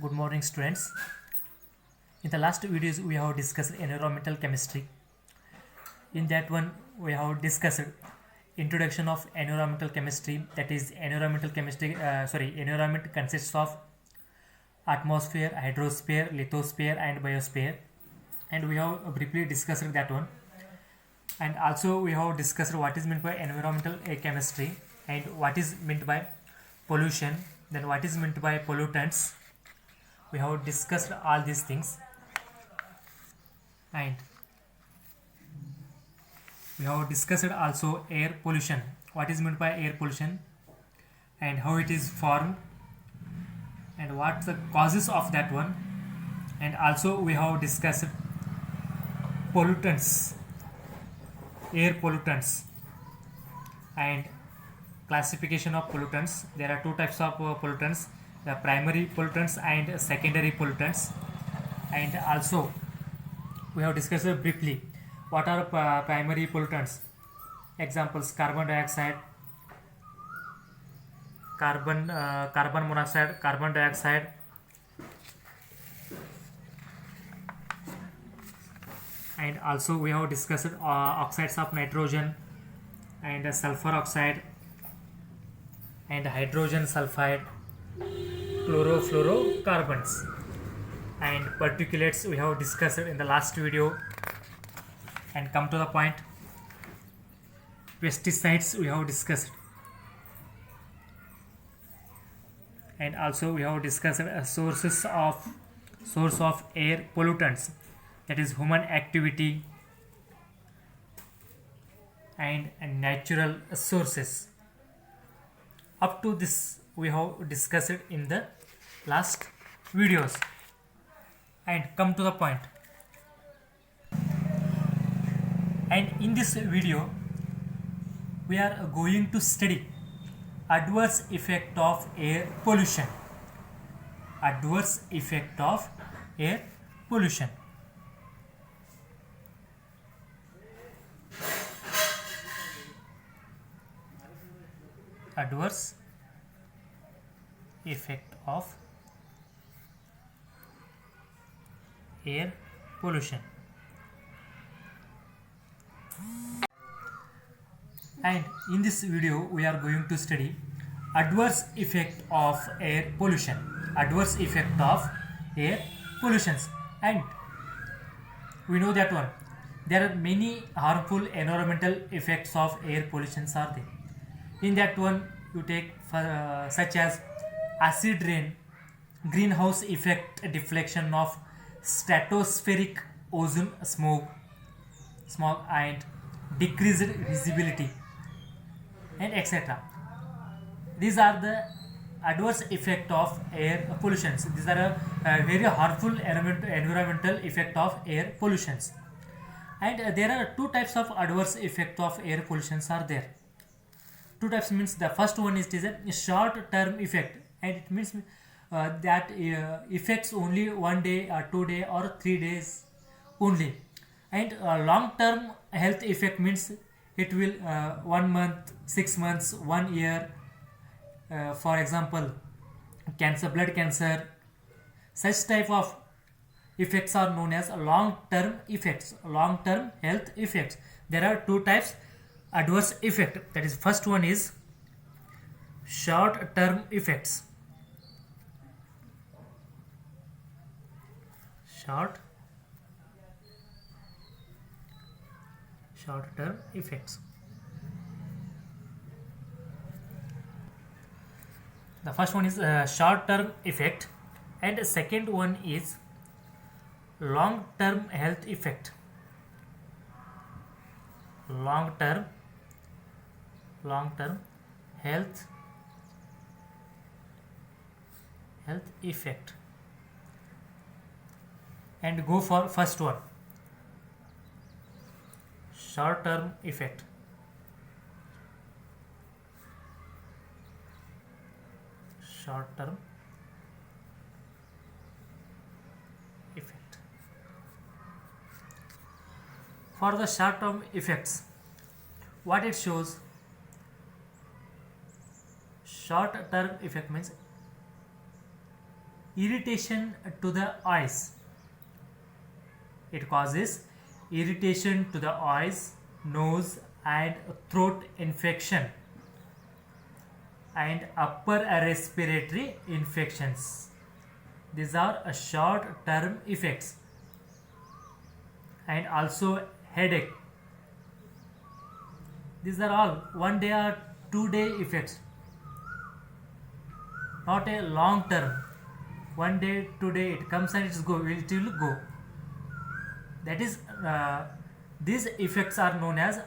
Good morning, students. In the last videos, we have discussed environmental chemistry. In that one, we have discussed introduction of environmental chemistry. That is, environmental chemistry. Environment consists of atmosphere, hydrosphere, lithosphere, and biosphere. And we have briefly discussed that one. And also, we have discussed what is meant by environmental chemistry and what is meant by pollution. Then what is meant by pollutants. We have discussed all these things, and we have discussed also air pollution, what is meant by air pollution and how it is formed and what the causes of that one. And also we have discussed pollutants, air pollutants, and classification of pollutants. There are two types of pollutants, the primary pollutants and secondary pollutants. And also we have discussed briefly what are primary pollutants. Examples: carbon dioxide, carbon monoxide, carbon dioxide, and also we have discussed oxides of nitrogen and sulfur oxide and hydrogen sulfide, chlorofluorocarbons, and particulates we have discussed in the last video. And come to the point, pesticides we have discussed, and also we have discussed source of air pollutants, that is human activity and natural sources. Up to this we have discussed in the last videos. And come to the point, and in this video we are going to study adverse effect of air pollution. Adverse effect of air pollution. Adverse effect of air pollution. And in this video we are going to study adverse effect of air pollution. Adverse effect of air pollutions. And we know that one, there are many harmful environmental effects of air pollutions are there. In that one you take such as acid rain, greenhouse effect deflection of stratospheric ozone smog, and decreased visibility, and etc. These are the adverse effect of air pollutions. These are a very harmful environmental effect of air pollutions. And there are two types of adverse effect of air pollutions are there. Two types means the first one is a short term effect, and it means that affects only 1 day or 2 days or 3 days only. And long term health effect means it will 1 month, 6 months, 1 year. For example, cancer, blood cancer, such type of effects are known as long term effects, long term health effects. There are two types adverse effect, that is first one is short term effects. Short term effects. The first one is short term effect, and the second one is long term health effect. Long term health effect. And go for first one, short term effect. Short term effect. For the short term effects, what it shows, short term effect means irritation to the eyes. It causes irritation to the eyes, nose and throat infection and upper respiratory infections. These are short term effects. And also headache. These are all 1 day or 2 day effects, not a long term. 1 day, 2 day, it comes and it will go. That is, these effects are known as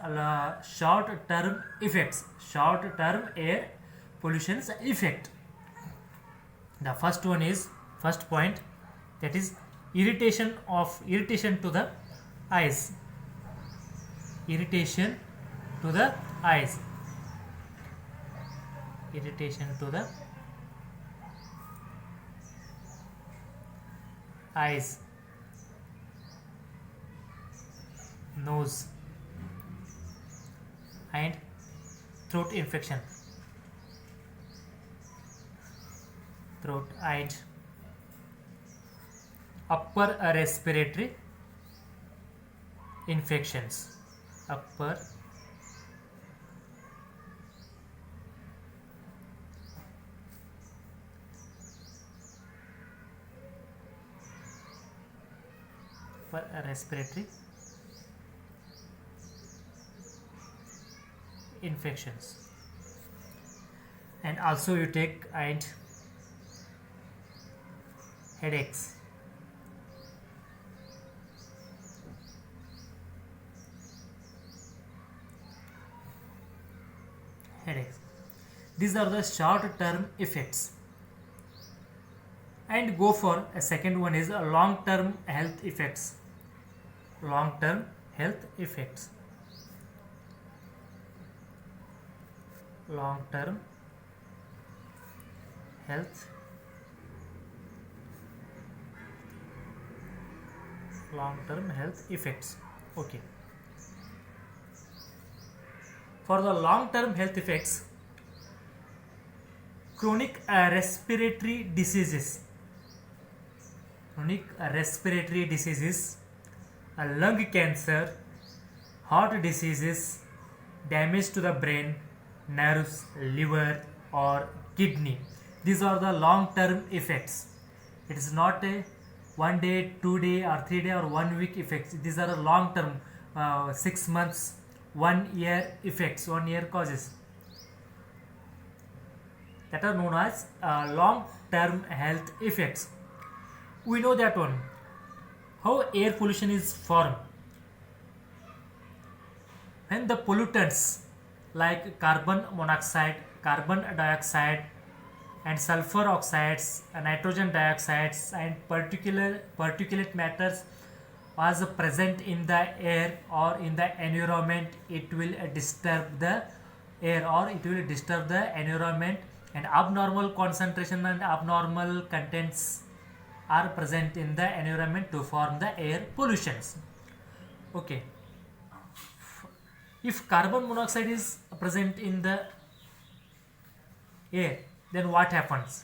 short term effects, short term air pollution effect. The first point, that is irritation to the eyes. Irritation to the eyes. Irritation to the eyes, nose and throat infection. Throat and upper respiratory infections. Upper respiratory infections. And also you take and headaches. These are the short term effects. And go for a second one is long term health effects. Long term health effects. Long term health effects. Okay. For the long term health effects, chronic respiratory diseases, lung cancer, heart diseases, damage to the brain, nerves, liver or kidney. These are the long term effects. It is not a 1 day, 2 day or 3 day or 1 week effects. These are long term, 6 months, 1 year effects, 1 year causes, that are known as long term health effects. We know that one. How air pollution is formed? When the pollutants like carbon monoxide, carbon dioxide and sulfur oxides, nitrogen dioxides and particulate matters was present in the air or in the environment, it will disturb the air or it will disturb the environment, and abnormal concentration and abnormal contents are present in the environment to form the air pollutions. Okay. If carbon monoxide is present in the air, then what happens?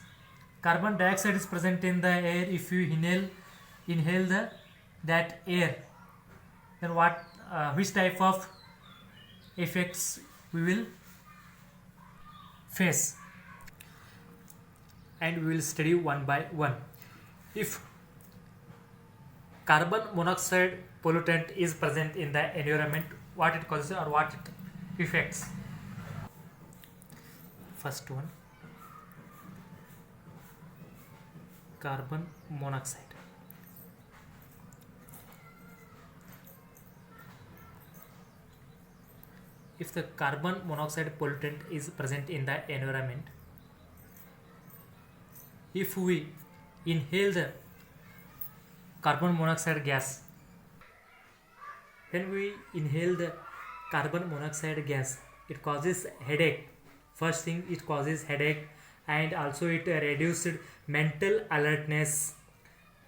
Carbon dioxide is present in the air. If you inhale that air, then which type of effects we will face? And we will study one by one. If carbon monoxide pollutant is present in the environment, what it causes or what it affects? First one, carbon monoxide. If the carbon monoxide pollutant is present in the environment, if we inhale the carbon monoxide gas, when we inhale the carbon monoxide gas, it causes headache. First thing, it causes headache, and also it reduced mental alertness.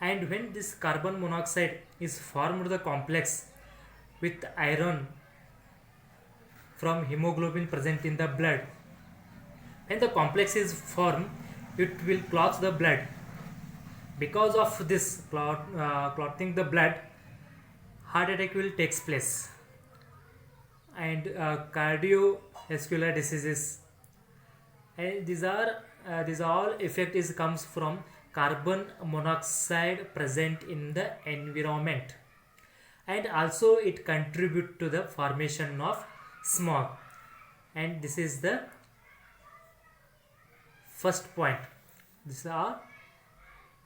And when this carbon monoxide is formed the complex with iron from hemoglobin present in the blood, when the complex is formed, it will clot the blood, Because of this clotting the blood, heart attack will takes place, and cardiovascular diseases. And these all effect is comes from carbon monoxide present in the environment, and also it contribute to the formation of smog. And this is the first point. These are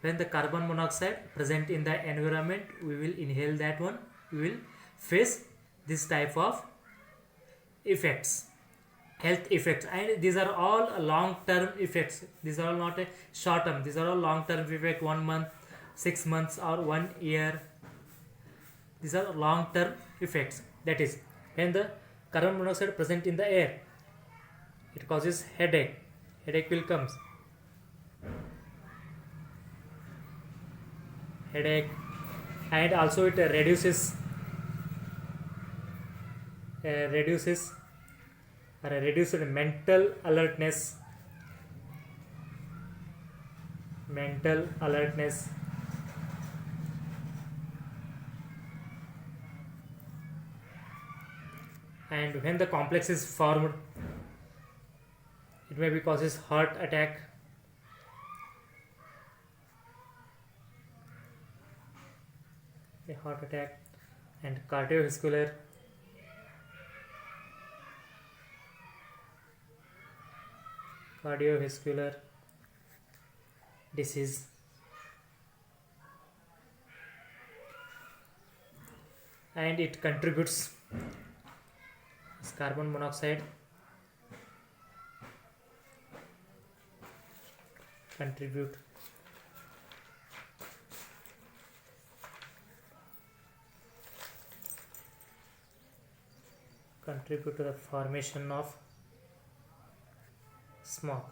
when the carbon monoxide present in the environment, we will inhale that one, we will face this type of effects, health effects. And these are all long term effects, these are all not a short term, these are all long term effect, 1 month, 6 months or 1 year. These are long term effects. That is, when the carbon monoxide present in the air, it causes headache will comes, headache. And also it reduces reduced mental alertness, and when the complex is formed, it may be causes heart attack, and cardiovascular disease. And it contributes, this carbon monoxide contribute to the formation of smog,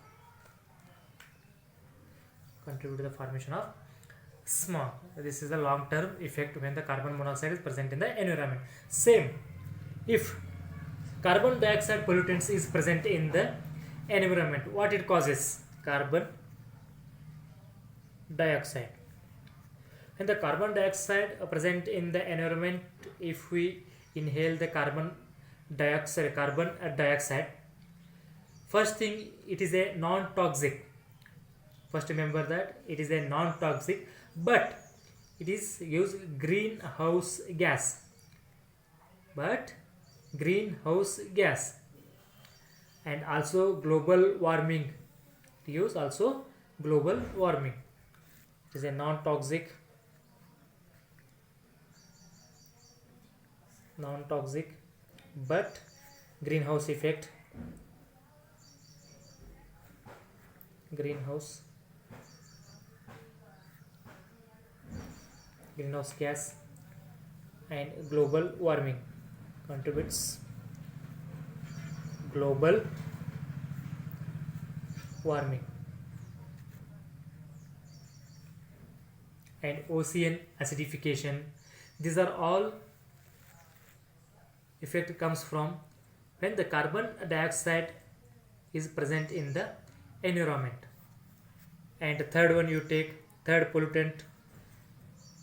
This is the long term effect when the carbon monoxide is present in the environment. Same, if carbon dioxide pollutants is present in the environment, what it causes? Carbon dioxide. When the carbon dioxide present in the environment, if we inhale the carbon dioxide, first thing, it is a non-toxic. First remember that it is a non-toxic, but it is used greenhouse gas. And also global warming. It is a non-toxic, but greenhouse gas and global warming contributes global warming. And ocean acidification, these are all effect comes from when the carbon dioxide is present in the environment. And the third one, you take third pollutant,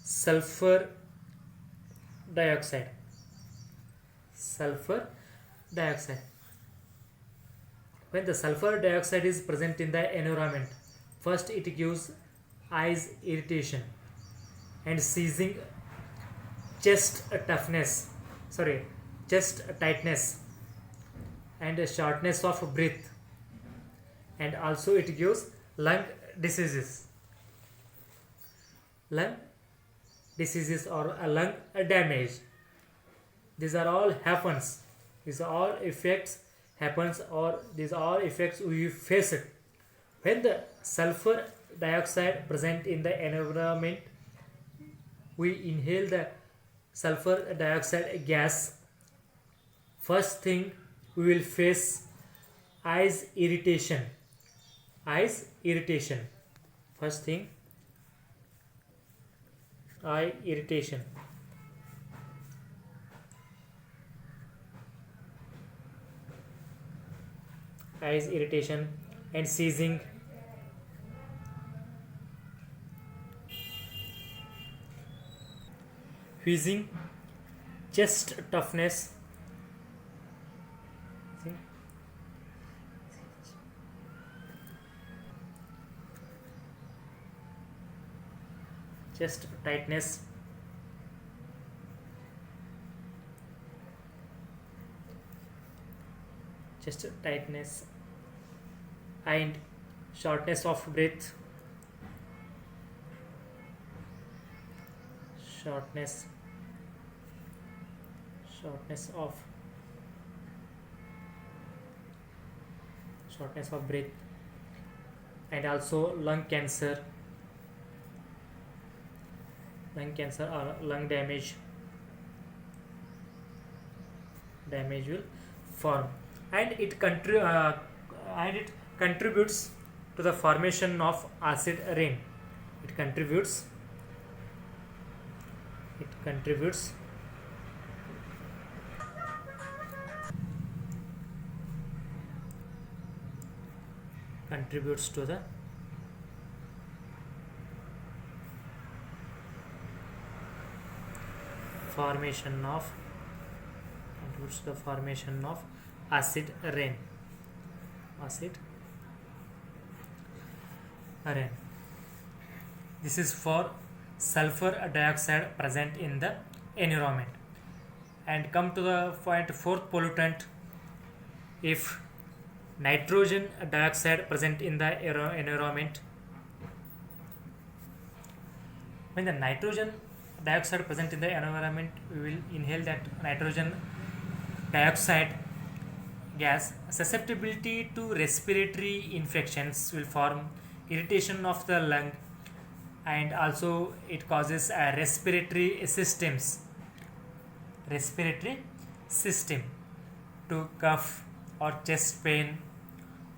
sulfur dioxide. When the sulfur dioxide is present in the environment, first it gives eyes irritation and seizing, chest tightness and a shortness of breath. And also it gives lung diseases or a lung damage. These are all happens. These are all effects happens, or these are all effects we face it. When the sulfur dioxide present in the environment, we inhale the sulfur dioxide gas. First thing, we will face eyes irritation. First thing, eye irritation. Eyes irritation and seizing. wheezing, chest toughness, chest tightness, chest tightness, and shortness of breath, shortness of breath, and also lung cancer or lung damage will form, and it contributes to the formation of acid rain. It contributes to the formation of acid rain. This is for sulfur dioxide present in the environment. And come to the point, fourth pollutant. If nitrogen dioxide present in the environment, when the nitrogen dioxide present in the environment, we will inhale that nitrogen dioxide gas. Susceptibility to respiratory infections will form, irritation of the lung, and also it causes a respiratory system to cough or chest pain.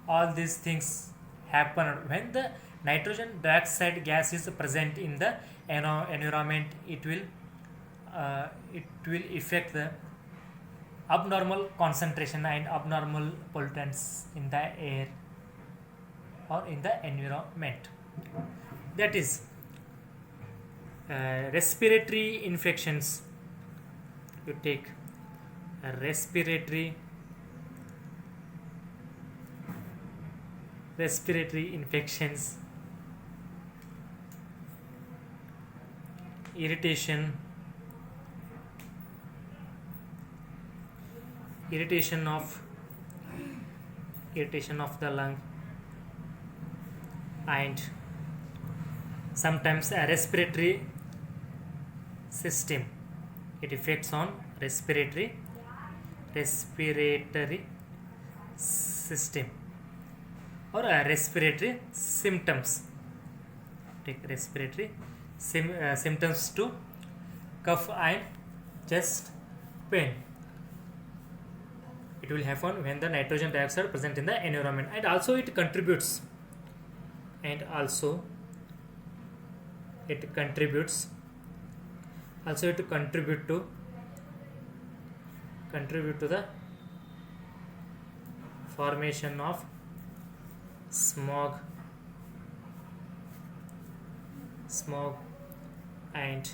All these things happen when the nitrogen dioxide gas is present in the environment. It will affect the abnormal concentration and abnormal pollutants in the air or in the environment. That is respiratory infections. You take respiratory infections, irritation of the lung, and sometimes a respiratory system. It affects on respiratory system or respiratory symptoms. Take respiratory symptoms to cough and chest pain. It will happen when the nitrogen dioxide present in the environment, and also it contributes to the formation of smog, and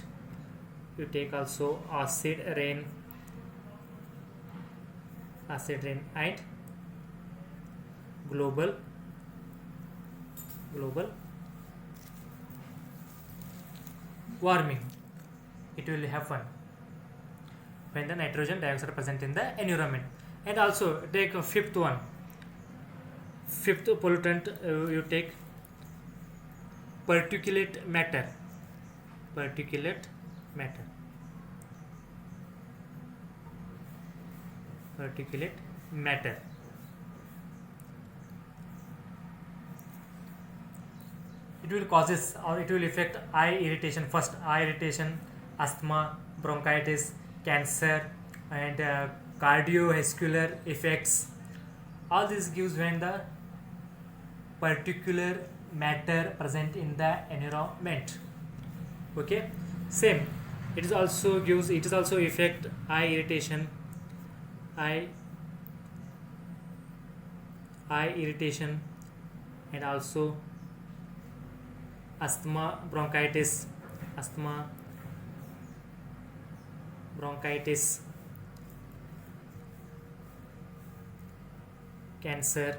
you take also acid rain and global warming. It will happen when the nitrogen dioxide present in the environment. And also take a fifth pollutant. You take particulate matter. It will causes or it will affect eye irritation. First, eye irritation, asthma, bronchitis, cancer, and cardiovascular effects. All this gives when the particular matter present in the environment. Okay, same. It is also affect eye irritation, and also asthma, bronchitis, bronchitis, cancer,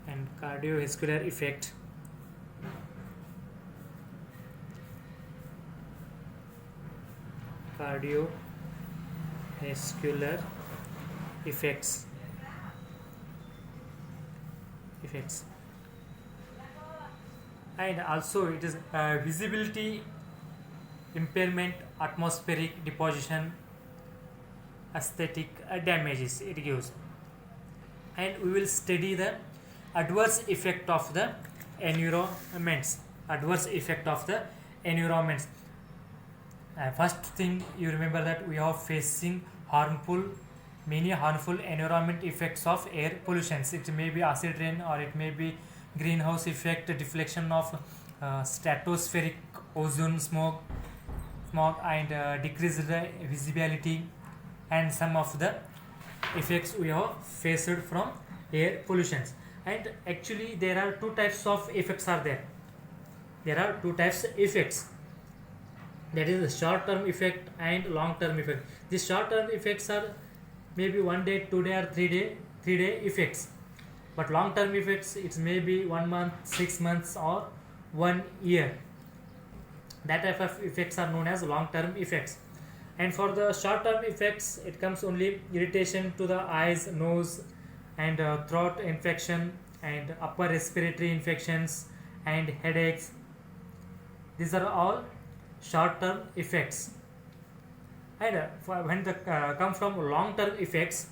and cardiovascular effect, cardiovascular effects, and also it is visibility impairment, atmospheric deposition, aesthetic damages it gives. And we will study the adverse effect of the environments. First thing you remember that we are facing many harmful environment effects of air pollutions. It may be acid rain, or it may be greenhouse effect, deflection of stratospheric ozone smog, and decreased visibility, and some of the effects we have faced from air pollutions. And actually there are two types of effects are there. Effects, that is the short term effect and long term effect. These short term effects are maybe 1 day, 2 day, or 3 day effects, but long term effects it may be 1 month, 6 months, or 1 year. That type of effects are known as long term effects. And for the short term effects, it comes only irritation to the eyes, nose, and throat infection, and upper respiratory infections, and headaches. These are all short term effects. And when the come from long term effects,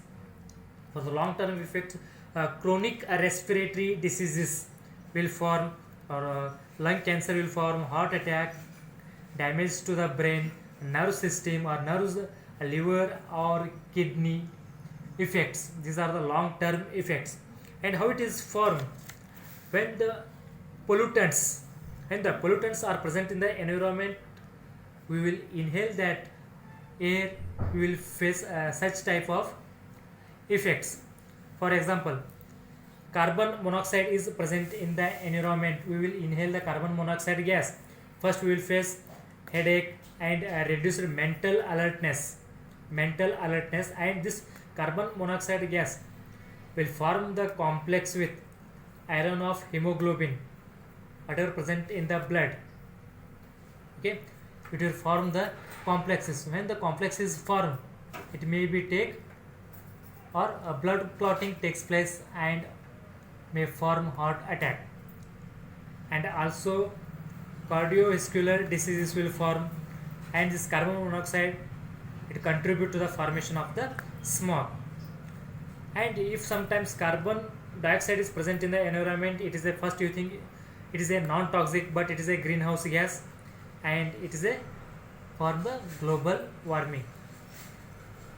for the long term effects, chronic respiratory diseases will form, or lung cancer will form, heart attack, damage to the brain, nerve system, or nerves, liver, or kidney effects. These are the long term effects. And how it is formed? When the pollutants are present in the environment, we will inhale that air, we will face such type of effects. For example, carbon monoxide is present in the environment, we will inhale the carbon monoxide gas. First we will face headache and reduced mental alertness, and this carbon monoxide gas will form the complex with iron of hemoglobin, whatever present in the blood. Okay, it will form the complexes. When the complex is formed, it may be take, or a blood clotting takes place and may form heart attack. And also cardiovascular diseases will form, and this carbon monoxide it contribute to the formation of the smog. And if sometimes carbon dioxide is present in the environment, it is a, first you think it is a non-toxic, but it is a greenhouse gas, and it is a for the global warming.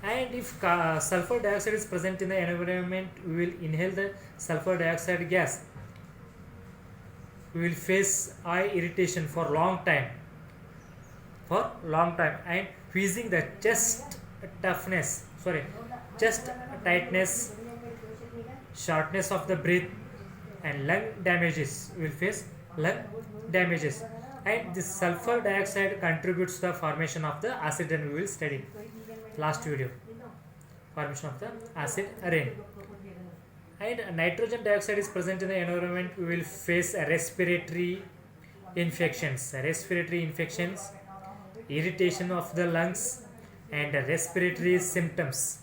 And if sulfur dioxide is present in the environment, we will inhale the sulfur dioxide gas, we will face eye irritation for long time, and wheezing, the chest tightness, shortness of the breath, and lung damages. We will face lung damages. And this sulfur dioxide contributes to the formation of the acid rain. We will study last video, formation of the acid rain. And nitrogen dioxide is present in the environment, we will face respiratory infections, irritation of the lungs, and respiratory symptoms,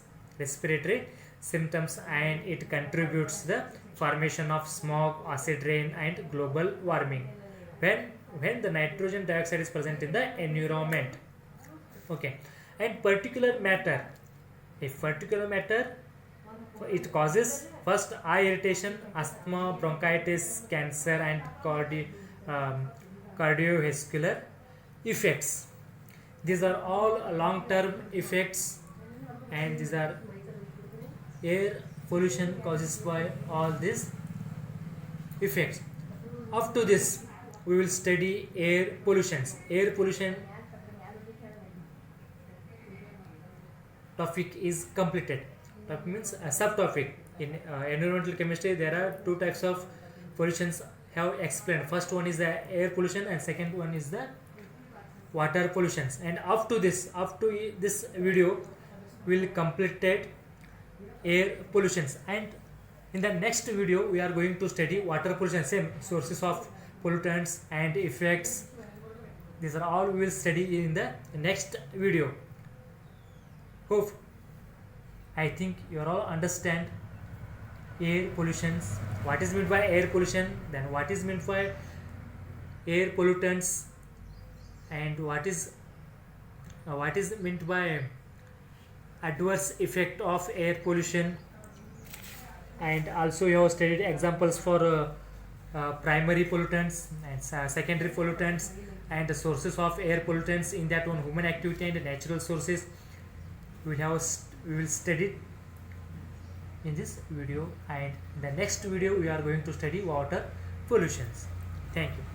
and it contributes the formation of smog, acid rain, and global warming when the nitrogen dioxide is present in the environment. Okay, and particular matter, it causes first eye irritation, asthma, bronchitis, cancer, and cardiovascular effects. These are all long term effects, and these are air pollution causes by all these effects. Up to this we will study air pollution topic is completed. Topic means a subtopic. In environmental chemistry there are two types of pollutions have explained. First one is the air pollution, and second one is the water pollutions. And up to this video will completed air pollutions, and in the next video we are going to study water pollution, same sources of pollutants and effects. These are all we will study in the next video. Hope I think you all understand air pollutions, what is meant by air pollution, then what is meant by air pollutants, and what is meant by adverse effect of air pollution. And also you have studied examples for primary pollutants and secondary pollutants, and the sources of air pollutants, in that one human activity and natural sources. We will study in this video, and in the next video we are going to study water pollutions. Thank you.